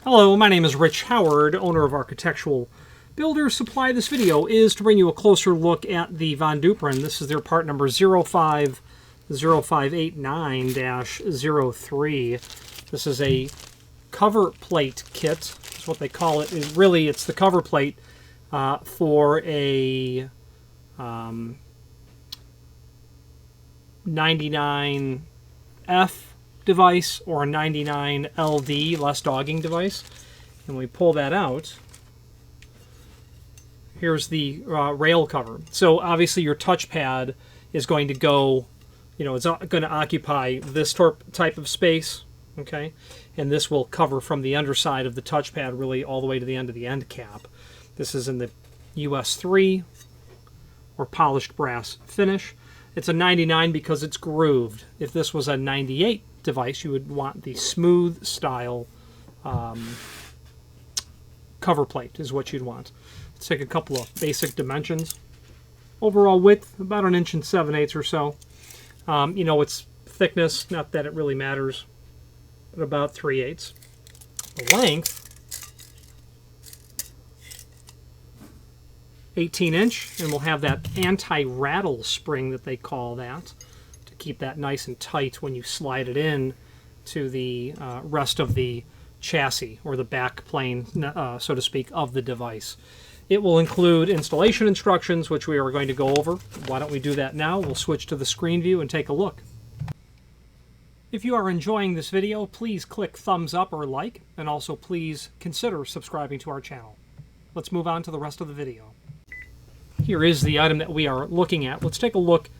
Hello, my name is Rich Howard, owner of Architectural Builders Supply. This video is to bring you a closer look at the Von Duprin. This is their part number 050589-03. This is a cover plate kit. That's what they call it. It's the cover plate for a 99F device or a 99 LD, less dogging device. And we pull that out. Here's the rail cover. So obviously your touchpad is going to go, it's going to occupy this type of space, okay? And this will cover from the underside of the touchpad really all the way to the end of the end cap. This is in the US3 or polished brass finish. It's a 99 because it's grooved. If this was a 98 device, you would want the smooth style cover plate is what you'd want. Let's take a couple of basic dimensions. Overall width, about 1 7/8 inches or so. Its thickness, not that it really matters, but about 3/8. The length, 18-inch, and we'll have that anti-rattle spring that they call that to keep that nice and tight when you slide it in to the rest of the chassis or the back plane, so to speak, of the device. It will include installation instructions, which we are going to go over. Why don't we do that now? We'll switch to the screen view and take a look. If you are enjoying this video, please click thumbs up or like, and also please consider subscribing to our channel. Let's move on to the rest of the video. Here is the item that we are looking at. Let's take a look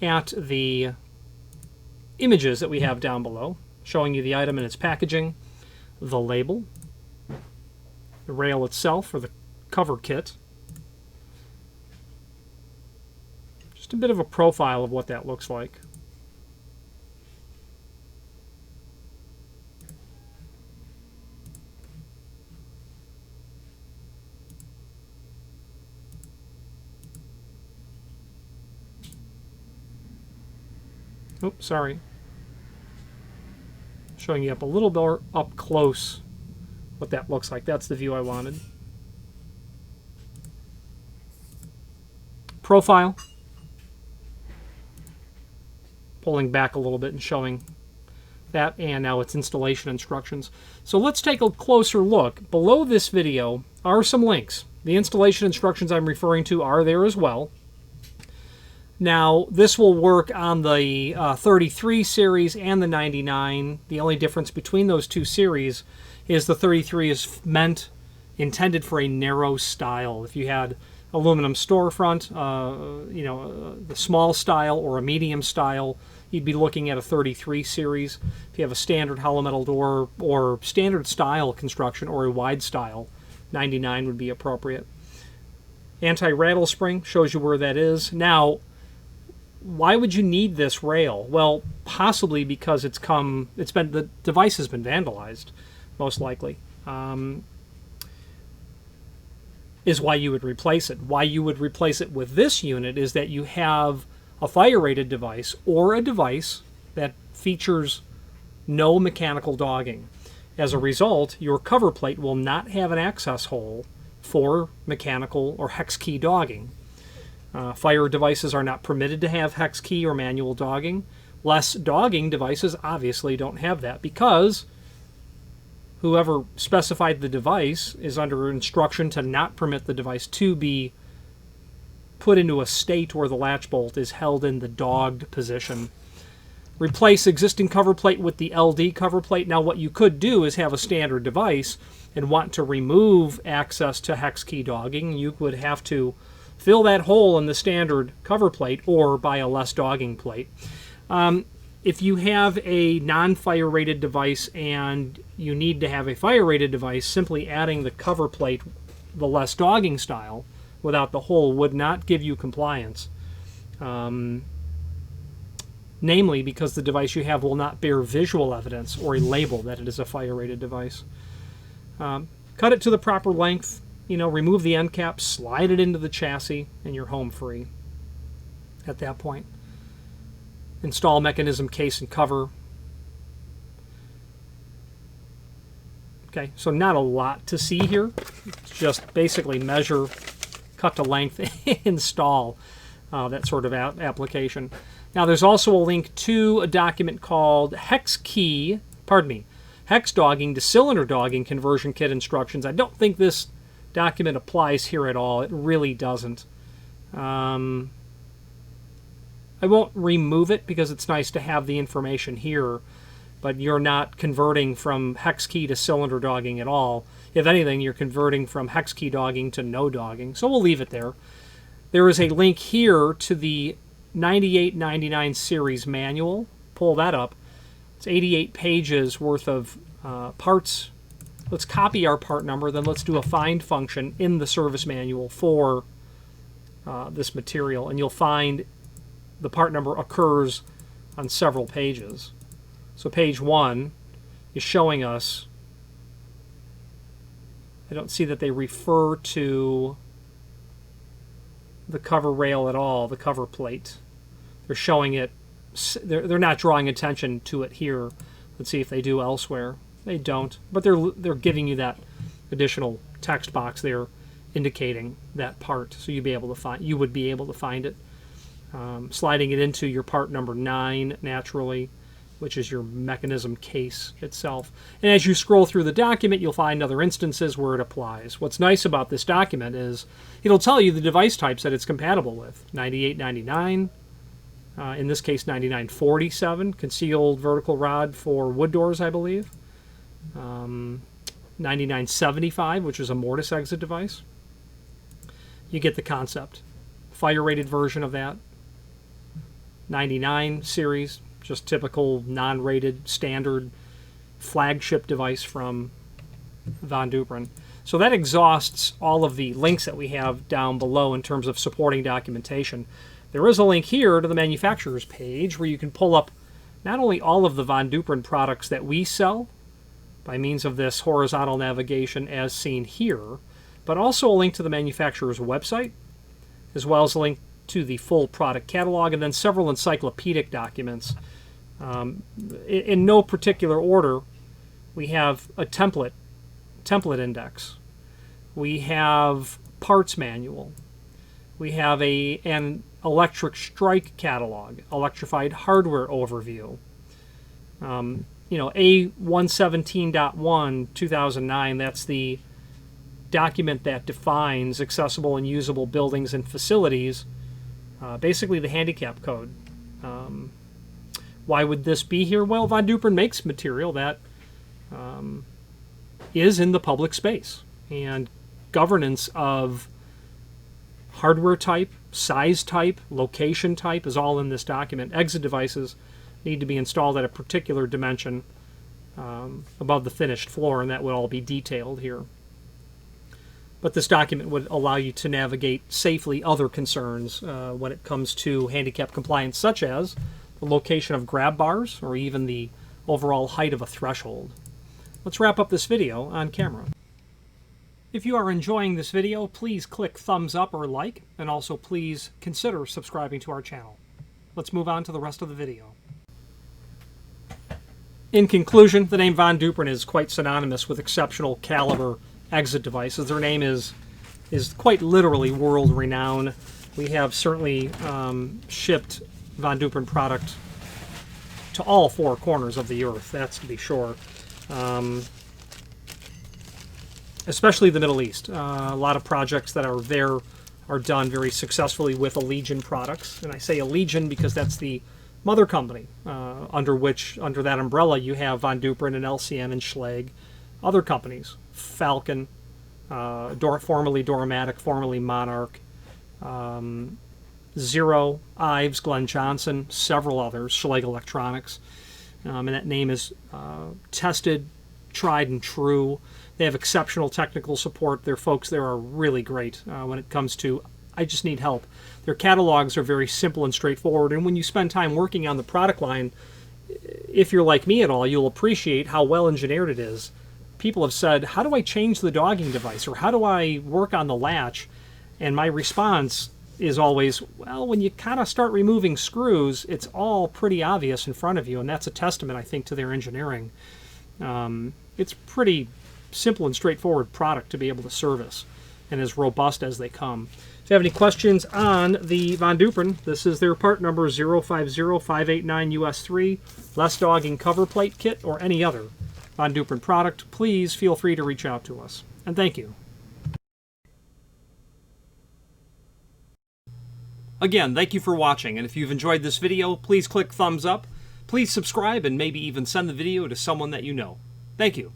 at the images that we have down below, showing you the item and its packaging, the label, the rail itself or the cover kit. Just a bit of a profile of what that looks like. Oops, sorry. Showing you up a little bit up close what that looks like. That's the view I wanted. Profile. Pulling back a little bit and showing that, and now it's installation instructions. So let's take a closer look. Below this video are some links. The installation instructions I'm referring to are there as well. Now, this will work on the 33 series and the 99. The only difference between those two series is the 33 is intended for a narrow style. If you had aluminum storefront, the small style or a medium style, you'd be looking at a 33 series. If you have a standard hollow metal door or standard style construction or a wide style, 99 would be appropriate. Anti-rattle spring shows you where that is. Now, why would you need this rail? Well, possibly because the device has been vandalized, most likely. Is why you would replace it. Why you would replace it with this unit is that you have a fire-rated device or a device that features no mechanical dogging. As a result, your cover plate will not have an access hole for mechanical or hex key dogging. Fire devices are not permitted to have hex key or manual dogging. Less dogging devices obviously don't have that because whoever specified the device is under instruction to not permit the device to be put into a state where the latch bolt is held in the dogged position. Replace existing cover plate with the LD cover plate. Now what you could do is have a standard device and want to remove access to hex key dogging. You would have to fill that hole in the standard cover plate or buy a less dogging plate. If you have a non-fire rated device and you need to have a fire rated device, simply adding the cover plate, the less dogging style, without the hole would not give you compliance. Namely because the device you have will not bear visual evidence or a label that it is a fire rated device. Cut it to the proper length. Remove the end cap, slide it into the chassis, and you're home free at that point. Install mechanism, case, and cover. Okay, so not a lot to see here. It's just basically measure, cut to length, install, that sort of application. Now there's also a link to a document called hex dogging to cylinder dogging conversion kit instructions. I don't think this document applies here at all. It really doesn't. I won't remove it because it's nice to have the information here, but you're not converting from hex key to cylinder dogging at all. If anything, you're converting from hex key dogging to no dogging. So we'll leave it there. There is a link here to the 9899 series manual. Pull that up. It's 88 pages worth of parts. Let's copy our part number, then let's do a find function in the service manual for this material, and you'll find the part number occurs on several pages. So page 1 is showing us, I don't see that they refer to the cover rail at all, the cover plate. They're showing it, they're not drawing attention to it here. Let's see if they do elsewhere. They don't, but they're giving you that additional text box there indicating that part, so you would be able to find it. Sliding it into your part number 9 naturally, which is your mechanism case itself. And as you scroll through the document, you'll find other instances where it applies. What's nice about this document is it'll tell you the device types that it's compatible with. 9899, in this case 9947, concealed vertical rod for wood doors, I believe. 9975, which is a mortise exit device. You get the concept. Fire rated version of that. 99 series, just typical non-rated standard flagship device from Von Duprin. So that exhausts all of the links that we have down below in terms of supporting documentation. There is a link here to the manufacturer's page where you can pull up not only all of the Von Duprin products that we sell by means of this horizontal navigation as seen here, but also a link to the manufacturer's website, as well as a link to the full product catalog, and then several encyclopedic documents. In no particular order, we have a template index. We have parts manual. We have an electric strike catalog, electrified hardware overview. A117.1 2009, that's the document that defines accessible and usable buildings and facilities, basically the handicap code. Why would this be here? Well, Von Duprin makes material that is in the public space, and governance of hardware type, size type, location type is all in this document. Exit devices need to be installed at a particular dimension above the finished floor, and that would all be detailed here. But this document would allow you to navigate safely other concerns when it comes to handicap compliance, such as the location of grab bars or even the overall height of a threshold. Let's wrap up this video on camera. If you are enjoying this video, please click thumbs up or like, and also please consider subscribing to our channel. Let's move on to the rest of the video. In conclusion, the name Von Duprin is quite synonymous with exceptional caliber exit devices. Their name is quite literally world-renowned. We have certainly shipped Von Duprin product to all four corners of the earth, that's to be sure. Especially the Middle East. A lot of projects that are there are done very successfully with Allegion products. And I say Allegion because that's the mother company under that umbrella you have Von Duprin and LCN and Schlage. Other companies, Falcon, formerly Doramatic, formerly Monarch, Zero, Ives, Glenn Johnson, several others, Schlage Electronics. And that name is tested, tried and true. They have exceptional technical support. Their folks there are really great when it comes to, I just need help. Their catalogs are very simple and straightforward, and when you spend time working on the product line, if you're like me at all, you'll appreciate how well engineered it is. People have said, how do I change the dogging device, or how do I work on the latch? And my response is always, well, when you kind of start removing screws, it's all pretty obvious in front of you, and that's a testament, I think, to their engineering. It's pretty simple and straightforward product to be able to service, and as robust as they come. If you have any questions on the Von Duprin, this is their part number 050589US3 less dogging cover plate kit, or any other Von Duprin product, please feel free to reach out to us. And thank you. Again, thank you for watching, and if you've enjoyed this video, please click thumbs up, please subscribe, and maybe even send the video to someone that you know. Thank you.